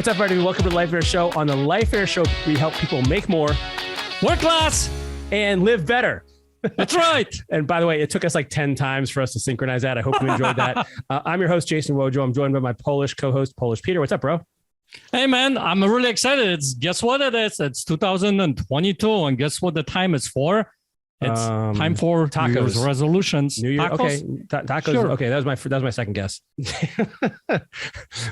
what's up, everybody? Welcome to the Life Air Show. On the Life Air Show, we help people make more, work less, and live better. That's right. And by the way, it took us like 10 times for us to synchronize that. I hope you enjoyed that. I'm your host, Jason Wojo. I'm joined by my Polish co-host, Polish Peter. What's up, bro? Hey, man, I'm really excited. Guess what it is? It's 2022. And guess what the time is for? It's time for tacos. New Year's resolutions. New Year, tacos? okay. Tacos. Sure. Okay, that was my second guess.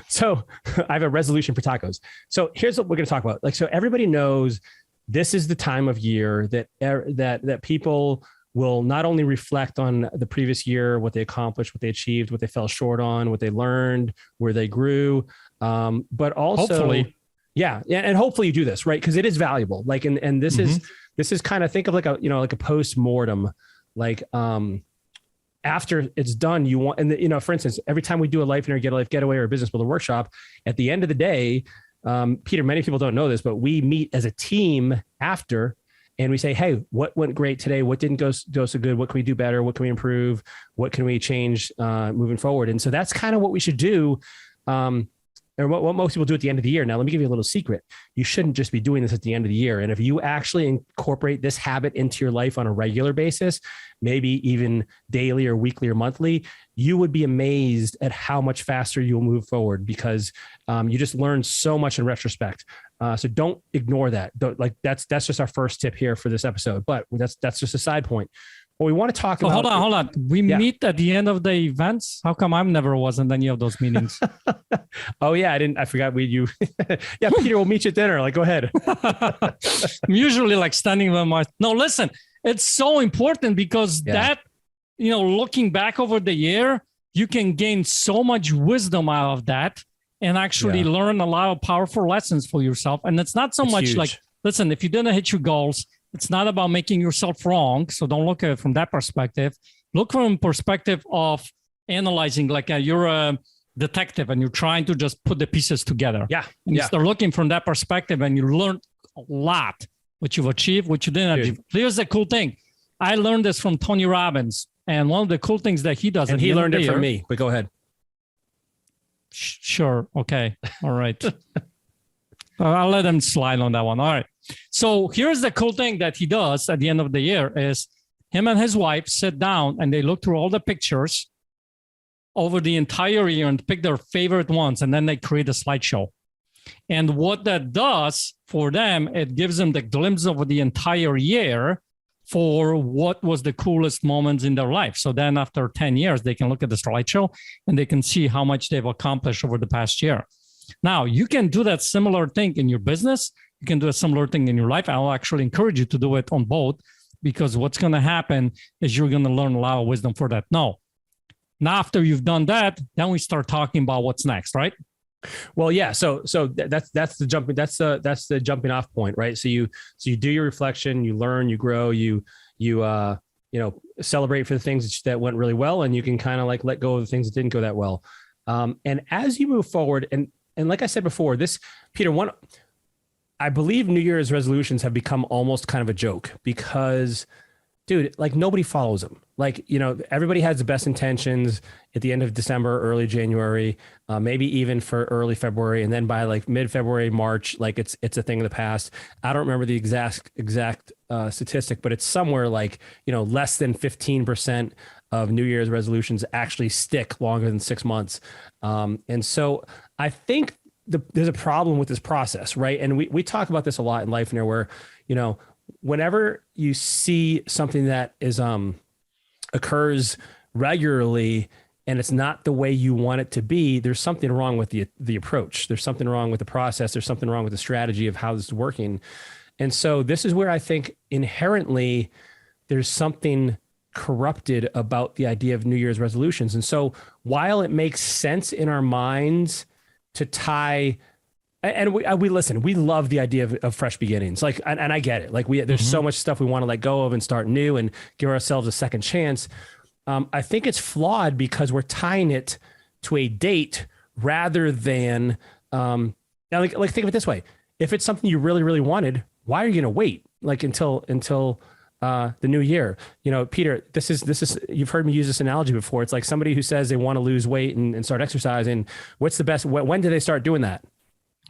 So I have a resolution for tacos. So here's what we're going to talk about. So everybody knows this is the time of year that people will not only reflect on the previous year, what they accomplished, what they achieved, what they fell short on, what they learned, where they grew, but also hopefully. Yeah, and hopefully you do this, right? Because it is valuable. And this is kind of, think of like a post-mortem, after it's done, you want, and for instance, every time we do a Life in Air, Get a Life Getaway or a Business Builder workshop, at the end of the day, Peter, many people don't know this, but we meet as a team after, and we say, hey, what went great today? What didn't go so good? What can we do better? What can we improve? What can we change moving forward? And so that's kind of what we should do. Or what most people do at the end of the year. Now, let me give you a little secret. You shouldn't just be doing this at the end of the year. And if you actually incorporate this habit into your life on a regular basis, maybe even daily or weekly or monthly, you would be amazed at how much faster you'll move forward, because you just learn so much in retrospect. So don't ignore that. That's just our first tip here for this episode, but that's just a side point. What we want to talk about. Hold on. We meet at the end of the events. How come I never was in any of those meetings? Oh yeah, I forgot you. Yeah, Peter, we'll meet you at dinner. Go ahead. I'm usually standing with my. No, listen. It's so important because that, looking back over the year, you can gain so much wisdom out of that and actually learn a lot of powerful lessons for yourself. And it's not so much huge. Listen, if you didn't hit your goals, it's not about making yourself wrong. So don't look at it from that perspective. Look from the perspective of analyzing, you're a detective and you're trying to just put the pieces together. Yeah. And you start looking from that perspective and you learn a lot, what you've achieved, what you didn't achieve. Here's the cool thing. I learned this from Tony Robbins. And one of the cool things that he does. And he learned it from me, but go ahead. Sure. Okay. All right. I'll let him slide on that one. All right. So here's the cool thing that he does at the end of the year is him and his wife sit down and they look through all the pictures over the entire year and pick their favorite ones. And then they create a slideshow. And what that does for them, it gives them the glimpse of the entire year for what was the coolest moments in their life. So then after 10 years, they can look at the slideshow and they can see how much they've accomplished over the past year. Now, you can do that similar thing in your business. You can do a similar thing in your life. I'll actually encourage you to do it on both, because what's going to happen is you're going to learn a lot of wisdom for that. Now, after you've done that, then we start talking about what's next, right? Well, yeah. So that's the jumping off point, right? So you do your reflection, you learn, you grow, you celebrate for the things that went really well, and you can kind of let go of the things that didn't go that well. And as you move forward, and like I said before, Peter, I believe New Year's resolutions have become almost kind of a joke because, dude, nobody follows them. Everybody has the best intentions at the end of December, early January, maybe even for early February. And then by mid-February, March, it's a thing of the past. I don't remember the exact statistic, but it's somewhere less than 15% of New Year's resolutions actually stick longer than 6 months. And so I think there's a problem with this process, right? And we talk about this a lot in Life in Air, where, whenever you see something that is occurs regularly and it's not the way you want it to be, there's something wrong with the approach. There's something wrong with the process. There's something wrong with the strategy of how this is working. And so this is where I think inherently there's something corrupted about the idea of New Year's resolutions. And so while it makes sense in our minds to tie, and we listen, we love the idea of fresh beginnings. And I get it. There's so much stuff we want to let go of and start new and give ourselves a second chance. I think it's flawed because we're tying it to a date rather than, think of it this way. If it's something you really, really wanted, why are you going to wait until the new year? Peter, this is, you've heard me use this analogy before. It's like somebody who says they want to lose weight and start exercising. What's the best, when do they start doing that?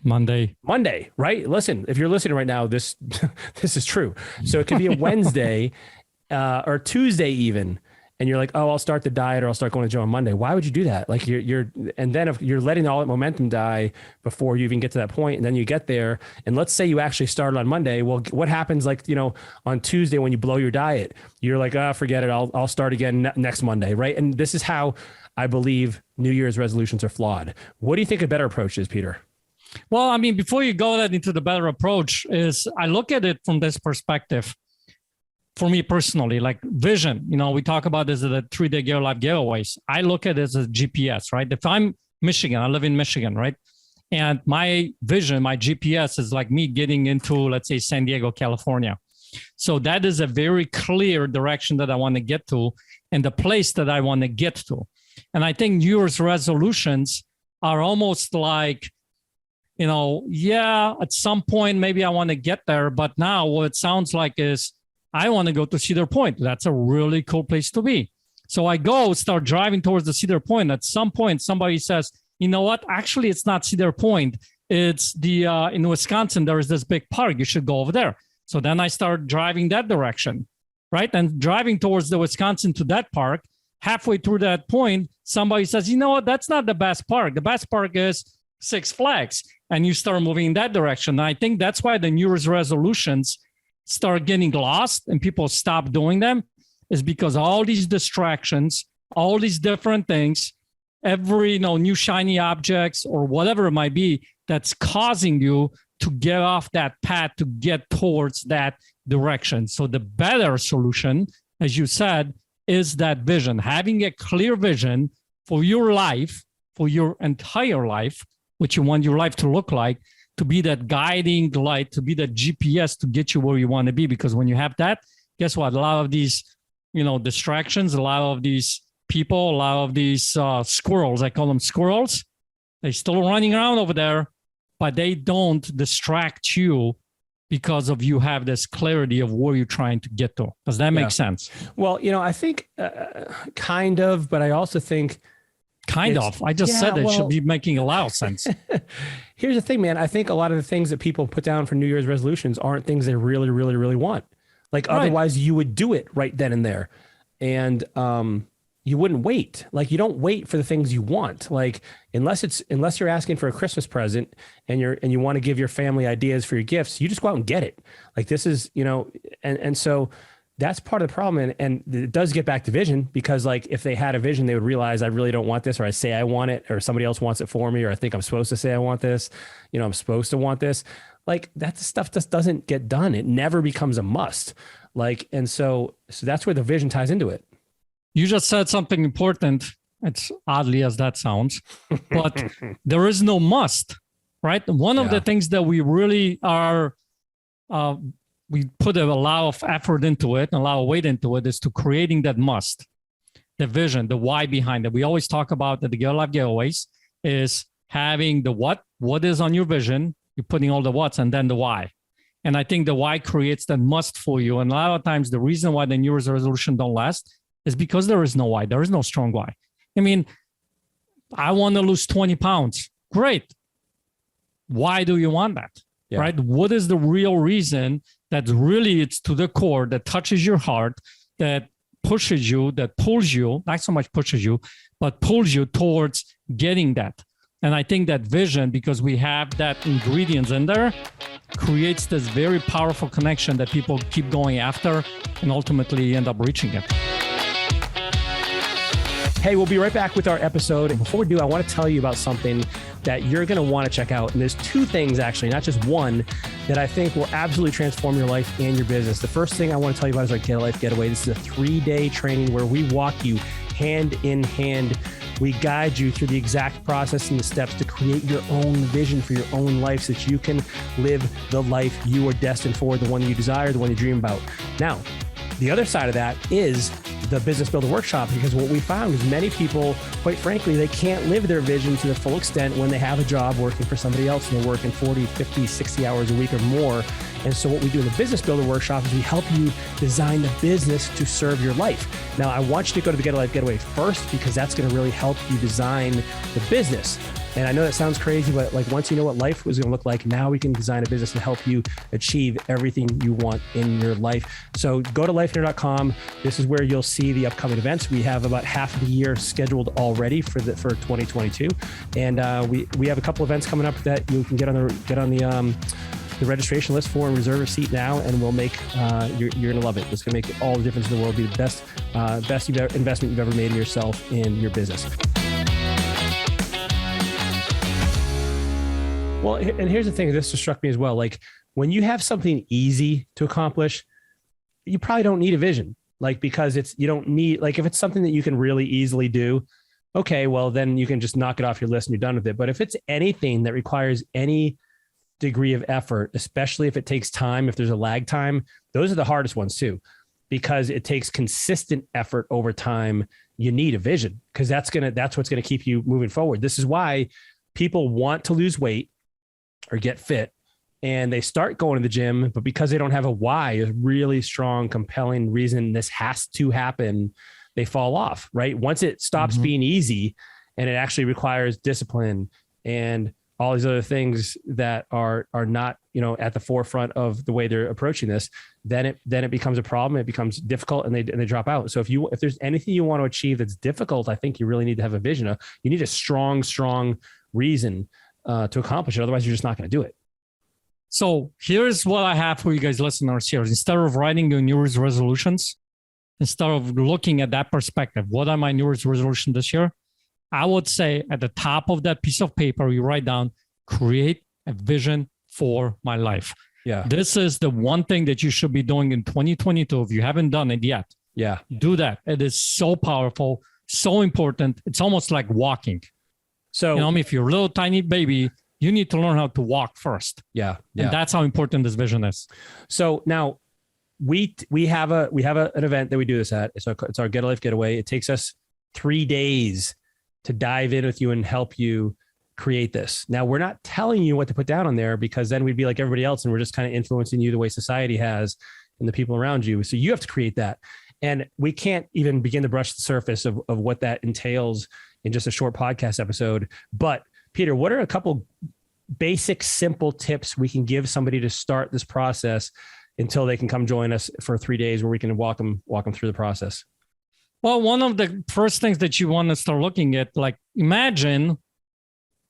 Monday, right? Listen, if you're listening right now, this this is true. So it could be a Wednesday or Tuesday even, and you're like, oh, I'll start the diet or I'll start going to gym on Monday. Why would you do that? Like and then if you're letting all that momentum die before you even get to that point, and then you get there, and let's say you actually started on Monday. Well, what happens like, on Tuesday when you blow your diet? You're like, forget it. I'll start again next Monday, right? And this is how I believe New Year's resolutions are flawed. What do you think a better approach is, Peter? Well, I mean, before you go that into the better approach is I look at it from this perspective. For me personally, like vision, we talk about this at the 3-day Get Life giveaways. I look at it as a GPS, right? If I'm Michigan, I live in Michigan, right? And my vision, my GPS is like me getting into, let's say, San Diego, California. So that is a very clear direction that I want to get to and the place that I want to get to. And I think New Year's resolutions are almost like, at some point, maybe I want to get there. But now what it sounds like is, I want to go to Cedar Point. That's a really cool place to be. So I start driving towards the Cedar Point. At some point, somebody says, you know what? Actually, it's not Cedar Point. It's in Wisconsin, there is this big park. You should go over there. So then I start driving that direction, right? And driving towards the Wisconsin to that park. Halfway through that point, somebody says, you know what? That's not the best park. The best park is Six Flags. And you start moving in that direction. And I think that's why the New Year's resolutions start getting lost and people stop doing them, is because all these distractions, all these different things, every new shiny objects or whatever it might be, that's causing you to get off that path to get towards that direction. So the better solution, as you said, is that vision, having a clear vision for your life, for your entire life, what you want your life to look like, to be that guiding light, to be that GPS to get you where you want to be. Because when you have that, guess what? A lot of these, distractions, a lot of these people, a lot of these squirrels, I call them squirrels, they're still running around over there, but they don't distract you because of you have this clarity of where you're trying to get to. Does that make sense? Well, I think kind of, but I also think I just said it should be making a lot of sense. Here's the thing, man. I think a lot of the things that people put down for New Year's resolutions aren't things they really, really, really want. Like otherwise you would do it right then and there. And you wouldn't wait. Like you don't wait for the things you want. Like unless you're asking for a Christmas present and you want to give your family ideas for your gifts, you just go out and get it. Like this is, and so that's part of the problem. And it does get back to vision, because like if they had a vision, they would realize I really don't want this, or I say I want it, or somebody else wants it for me, or I think I'm supposed to say I want this, I'm supposed to want this. Like that stuff just doesn't get done. It never becomes a must. Like, and so that's where the vision ties into it. You just said something important. It's oddly as that sounds, but there is no must, right? One of the things that we really are, we put a lot of effort into it, and a lot of weight into it, is to creating that must, the vision, the why behind it. We always talk about that the Get Life giveaways is having the what is on your vision, you're putting all the what's, and then the why. And I think the why creates that must for you. And a lot of times the reason why the New Year's resolution don't last is because there is no why. There is no strong why. I mean, I want to lose 20 pounds. Great. Why do you want that? Yeah. Right? What is the real reason that really it's to the core, that touches your heart, that pushes you, that pulls you, not so much pushes you, but pulls you towards getting that? And I think that vision, because we have that ingredients in there, creates this very powerful connection that people keep going after and ultimately end up reaching it. Hey, we'll be right back with our episode. And before we do, I want to tell you about something that you're going to want to check out. And there's two things, actually, not just one, that I think will absolutely transform your life and your business. The first thing I want to tell you about is our Get Life Getaway. This is a 3-day training where we walk you hand in hand. We guide you through the exact process and the steps to create your own vision for your own life so that you can live the life you are destined for, the one you desire, the one you dream about. Now, the other side of that is the Business Builder Workshop, because what we found is many people, quite frankly, they can't live their vision to the full extent when they have a job working for somebody else and they're working 40, 50, 60 hours a week or more. And so what we do in the Business Builder Workshop is we help you design the business to serve your life. Now, I want you to go to the Get Life Getaway first, because that's going to really help you design the business. And I know that sounds crazy, but like once you know what life was going to look like, now we can design a business to help you achieve everything you want in your life. So go to lifener.com. This is where you'll see the upcoming events. We have about half of the year scheduled already for 2022, and we have a couple events coming up that you can get on the registration list for and reserve a seat now, and we'll make you're going to love it. It's going to make all the difference in the world. Be the best investment you've ever made in yourself in your business. Well, and here's the thing. This just struck me as well. Like when you have something easy to accomplish, you probably don't need a vision. Like because you don't need, like if it's something that you can really easily do, okay, well then you can just knock it off your list and you're done with it. But if it's anything that requires any degree of effort, especially if it takes time, if there's a lag time, those are the hardest ones too, because it takes consistent effort over time. You need a vision because that's what's going to keep you moving forward. This is why people want to lose weight or get fit and they start going to the gym, but because they don't have a why, a really strong, compelling reason this has to happen, they fall off, right? Once it stops being easy and it actually requires discipline and all these other things that are not, at the forefront of the way they're approaching this, then it becomes a problem. It becomes difficult and they drop out. So if there's anything you want to achieve that's difficult, I think you really need to have a vision. You need a strong reason to accomplish it. Otherwise, you're just not going to do it. So here's what I have for you guys listeners here. Instead of writing your New Year's resolutions, instead of looking at that perspective, what are my New Year's resolutions this year? I would say at the top of that piece of paper, you write down, create a vision for my life. Yeah. This is the one thing that you should be doing in 2022 if you haven't done it yet. Yeah. Do that. It is so powerful, so important. It's almost like walking. So, if you're a little tiny baby, you need to learn how to walk first. Yeah. And that's how important this vision is. So now we have an event that we do this at. It's our Get a Life Getaway. It takes us 3 days to dive in with you and help you create this. Now, we're not telling you what to put down on there because then we'd be like everybody else and we're just kind of influencing you the way society has and the people around you. So you have to create that. And we can't even begin to brush the surface of what that entails in just a short podcast episode. But Peter, what are a couple basic, simple tips we can give somebody to start this process until they can come join us for 3 days where we can walk them through the process? Well, one of the first things that you want to start looking at, like imagine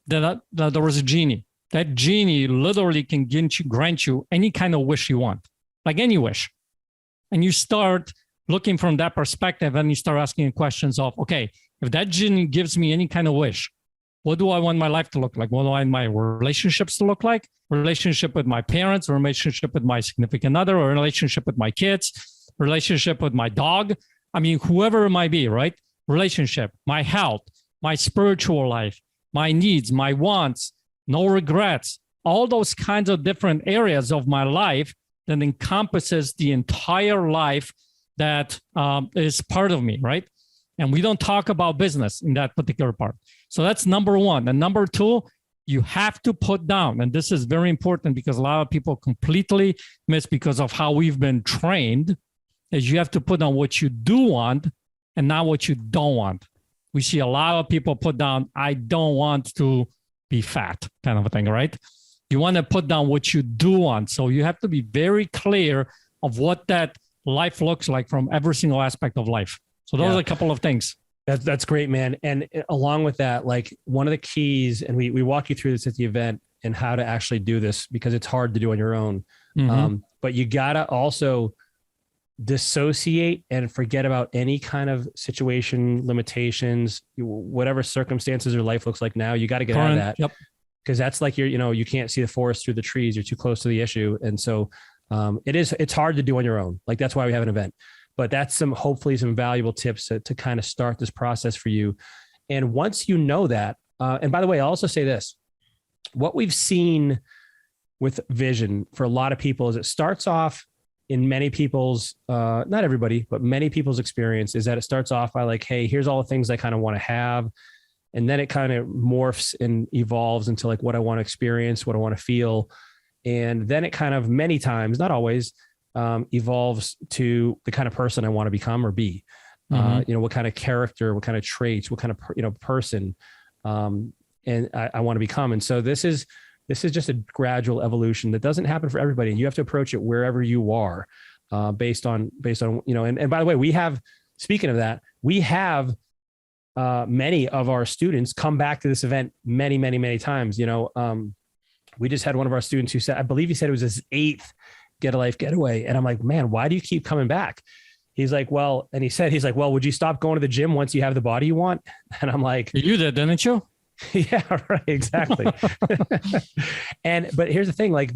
that there was a genie. That genie literally can grant you any kind of wish you want, like any wish. And you start looking from that perspective and you start asking questions of, okay, if that genie gives me any kind of wish, what do I want my life to look like? What do I want my relationships to look like? Relationship with my parents, relationship with my significant other, or relationship with my kids, relationship with my dog. I mean, whoever it might be, right? Relationship, my health, my spiritual life, my needs, my wants, no regrets, all those kinds of different areas of my life that encompasses the entire life that is part of me, right? And we don't talk about business in that particular part. So that's number one. And number two, you have to put down, and this is very important because a lot of people completely miss because of how we've been trained, is you have to put down what you do want and not what you don't want. We see a lot of people put down, I don't want to be fat, kind of a thing, right? You want to put down what you do want. So you have to be very clear of what that life looks like from every single aspect of life. So those are a couple of things. That's great, man. And along with that, like one of the keys, and we walk you through this at the event and how to actually do this because it's hard to do on your own. But you gotta also dissociate and forget about any kind of situation limitations, whatever circumstances your life looks like now. You got to get out of that. Yep. Because that's like you can't see the forest through the trees. You're too close to the issue, and so it's hard to do on your own. Like that's why we have an event. But that's hopefully some valuable tips to kind of start this process for you. And once you know that, and by the way, I'll also say this, what we've seen with vision for a lot of people is it starts off in many people's, not everybody, but many people's experience is that it starts off by like, hey, here's all the things I kind of want to have. And then it kind of morphs and evolves into like what I want to experience, what I want to feel. And then it kind of many times, not always, evolves to the kind of person I want to become or be. What kind of character, what kind of traits, what kind of person. And and I want to become. And so this is just a gradual evolution that doesn't happen for everybody. And you have to approach it wherever you are, based on, and by the way, speaking of that, we have many of our students come back to this event many, many, many times. We just had one of our students who said, I believe he said it was his 8th Get a Life Getaway. And I'm like, man, why do you keep coming back? He's like, well, would you stop going to the gym once you have the body you want? And I'm like, you did, didn't you? Yeah, right. Exactly. But here's the thing, like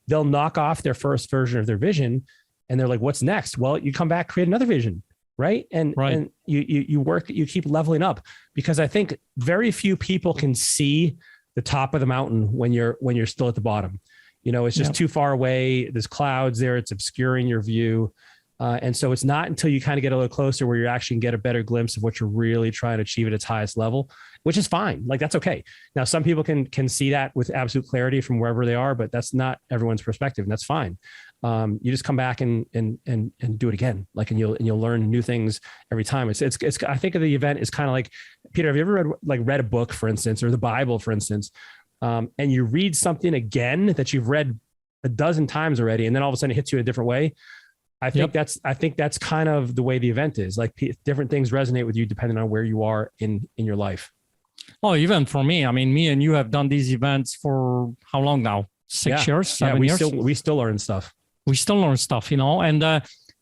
they'll knock off their first version of their vision and they're like, what's next? Well, you come back, create another vision. Right. And you work, you keep leveling up, because I think very few people can see the top of the mountain when you're still at the bottom. It's just too far away. There's clouds there. It's obscuring your view. And so it's not until you kind of get a little closer where you actually get a better glimpse of what you're really trying to achieve at its highest level, which is fine. Like, that's okay. Now, some people can see that with absolute clarity from wherever they are, but that's not everyone's perspective, and that's fine. You just come back and do it again. Like, and you'll learn new things every time. It's I think of the event is kind of like, Peter, have you ever read a book, for instance, or the Bible, for instance, and you read something again that you've read a dozen times already, and then all of a sudden it hits you in a different way? I think that's kind of the way the event is. Like, different things resonate with you depending on where you are in your life. Oh, even for me, I mean, me and you have done these events for how long now? 6 years, 7 years? We still learn stuff. We still learn stuff, and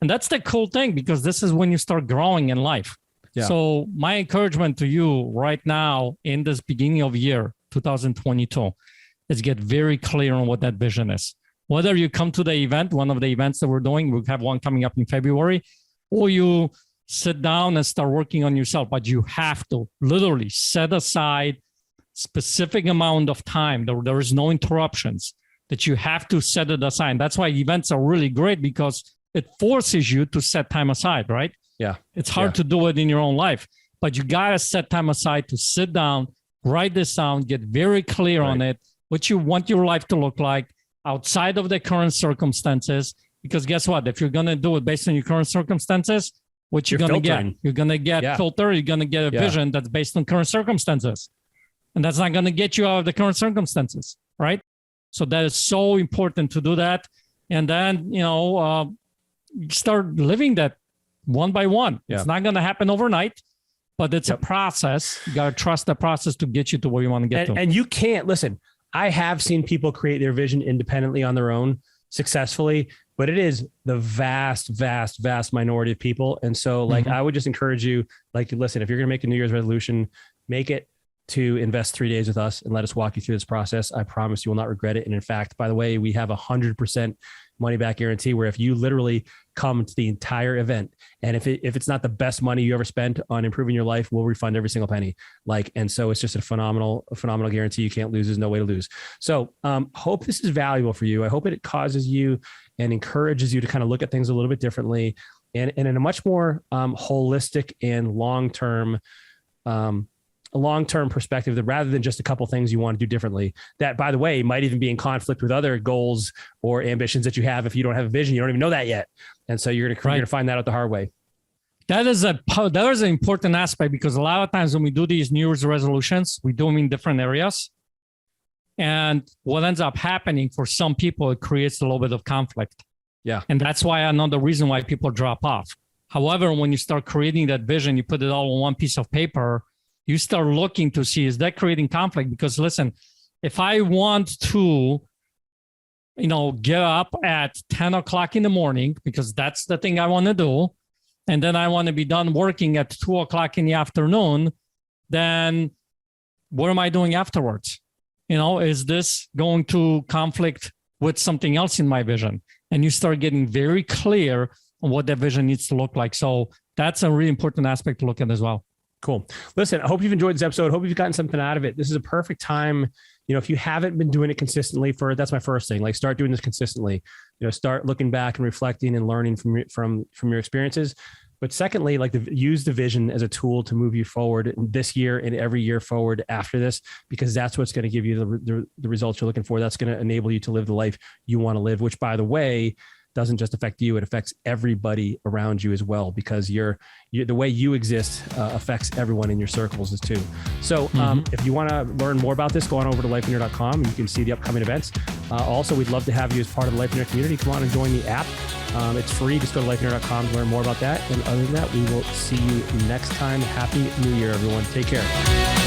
that's the cool thing, because this is when you start growing in life. Yeah. So my encouragement to you right now in this beginning of year, 2022, is get very clear on what that vision is. Whether you come to the event, one of the events that we're doing, we have one coming up in February, or you sit down and start working on yourself, but you have to literally set aside specific amount of time. There is no interruptions, that you have to set it aside. That's why events are really great, because it forces you to set time aside, right? Yeah. It's hard to do it in your own life, but you got to set time aside to sit down, write this down, get very clear on it, what you want your life to look like outside of the current circumstances. Because guess what? If you're going to do it based on your current circumstances, what you're going to get? You're going to get filter. You're going to get a vision that's based on current circumstances. And that's not going to get you out of the current circumstances, right? So that is so important to do that. And then, start living that one by one. Yeah. It's not going to happen overnight, but it's a process. You got to trust the process to get you to where you want to get to. And you can't, listen, I have seen people create their vision independently on their own successfully, but it is the vast, vast, vast minority of people. And so I would just encourage you, listen, if you're going to make a New Year's resolution, make it to invest 3 days with us and let us walk you through this process. I promise you will not regret it. And in fact, by the way, we have 100% money back guarantee, where if you literally come to the entire event, and if it's not the best money you ever spent on improving your life, we'll refund every single penny. And so it's just a phenomenal guarantee. You can't lose. There's no way to lose. So hope this is valuable for you. I hope it causes you and encourages you to kind of look at things a little bit differently, and in a much more holistic and long-term perspective, that rather than just a couple things you want to do differently, that, by the way, might even be in conflict with other goals or ambitions that you have. If you don't have a vision, you don't even know that yet. And so you're going to find that out the hard way. That is an important aspect, because a lot of times when we do these New Year's resolutions, we do them in different areas. And what ends up happening for some people, it creates a little bit of conflict. Yeah. And that's why another reason why people drop off. However, when you start creating that vision, you put it all on one piece of paper, you start looking to see, is that creating conflict? Because listen, if I want to, get up at 10 o'clock in the morning, because that's the thing I want to do, and then I want to be done working at 2 o'clock in the afternoon, then what am I doing afterwards? Is this going to conflict with something else in my vision? And you start getting very clear on what that vision needs to look like. So that's a really important aspect to look at as well. Cool. Listen, I hope you've enjoyed this episode. Hope you've gotten something out of it. This is a perfect time. If you haven't been doing it consistently, that's my first thing. Start doing this consistently. Start looking back and reflecting and learning from your experiences. But secondly, use the vision as a tool to move you forward this year and every year forward after this, because that's what's going to give you the results you're looking for. That's going to enable you to live the life you want to live, which, by the way, doesn't just affect you, it affects everybody around you as well, because the way you exist affects everyone in your circles as too. So if you want to learn more about this, go on over to lifeandlear.com and you can see the upcoming events. Also, we'd love to have you as part of the Life and Air community. Come on and join the app. It's free. Just go to lifeandlear.com to learn more about that. And other than that, we will see you next time. Happy New Year, everyone. Take care.